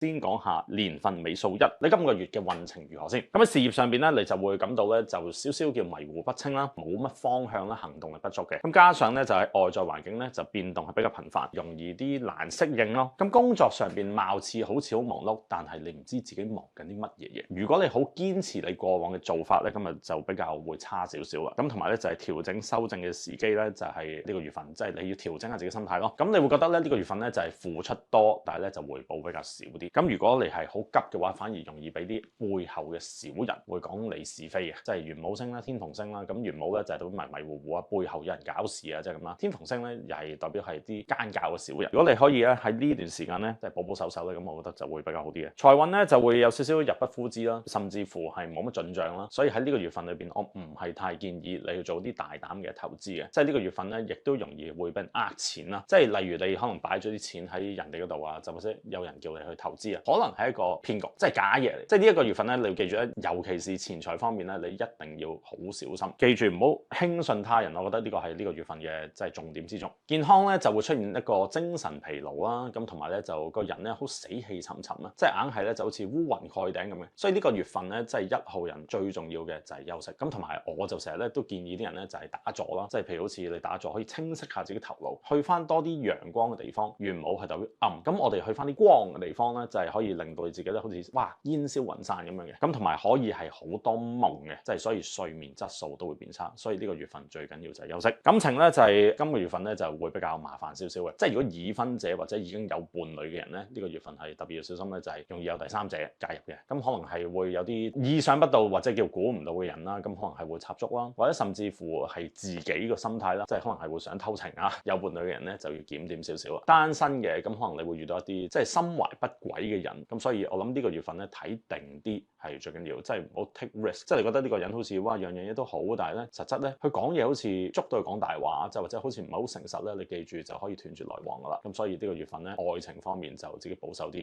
先講下年份尾數1，你今個月嘅運程如何先？咁喺事業上邊咧，你就會感到咧就少少叫迷糊不清啦，冇乜方向啦，行動力不足嘅。咁加上咧就係外在環境咧就變動係比較頻繁，容易啲難適應咯。咁工作上邊貌似好似好忙碌，但係你唔知自己忙緊啲乜嘢嘢。如果你好堅持你過往嘅做法咧，今日就比較會差少少啦。咁同埋咧就係調整修正嘅時機咧，就係呢個月份，即係你要調整下自己心態咯。咁你會覺得咧呢個月份咧就係付出多，但係咧就回報比較少啲。咁如果你係好急嘅話，反而容易俾啲背後嘅小人會講你是非嘅，即係元武星啦、天同星啦。咁元武咧就係代表迷迷糊糊啊，背後有人搞事啊，即係咁啦。天同星咧又係代表係啲奸狡嘅小人。如果你可以咧喺呢段時間咧即係保保守守咧，咁我覺得就會比較好啲嘅。財運咧就會有少少入不敷支啦，甚至乎係冇乜進帳啦。所以喺呢個月份裏邊，我唔係太建議你去做啲大膽嘅投資嘅。即係呢個月份咧，亦都容易會俾人呃錢啦。即係例如你可能擺咗啲錢喺人哋嗰度啊，就或者有人叫你去投資啊，可能係一個騙局，即係假嘢嚟。即係呢一個月份咧，你要記住咧，尤其是錢財方面咧，你一定要好小心。記住唔好輕信他人，我覺得呢個係呢個月份嘅即係重點之中。健康咧就會出現一個精神疲勞啦，咁同埋咧就個人咧好死氣沉沉啊，即係硬係咧就好似烏雲蓋頂咁嘅。所以呢個月份咧，即係1號人最重要嘅就係休息。咁同埋我就成日咧都建議啲人咧就係打坐啦，即係譬如好似你打坐可以清晰下自己頭腦，去翻多啲陽光嘅地方。元武係代表暗，咁我哋去翻啲光嘅地方咧，就係可以令到你自己咧好似哇煙消雲散咁樣嘅。咁同埋可以係好多夢嘅，即係所以睡眠質素都會變差。所以呢個月份最緊要就係休息。感情咧就係今個月份咧就會比較麻煩少少嘅，即係如果已婚者或者已經有伴侶嘅人咧，呢個月份係特別要小心咧，就係容易有第三者介入嘅。咁可能係會有啲意想不到或者叫估唔到嘅人啦，咁可能係會插足啦，或者甚至乎係自己個心態啦，即係可能係會想偷情啊。有伴侶嘅人咧就要檢點少少啦。單身嘅咁可能你會遇到一啲即係心懷不軌嘅人，咁所以我諗呢個月份咧睇定啲係最緊要，即係唔好 take risk。即係你覺得呢個人好似哇樣樣嘢都好，但係咧實質咧佢講嘢好似捉到佢講大話，即係或者好似唔係好誠實咧，你記住就可以斷絕來往噶啦。咁所以呢個月份咧愛情方面就自己保守啲。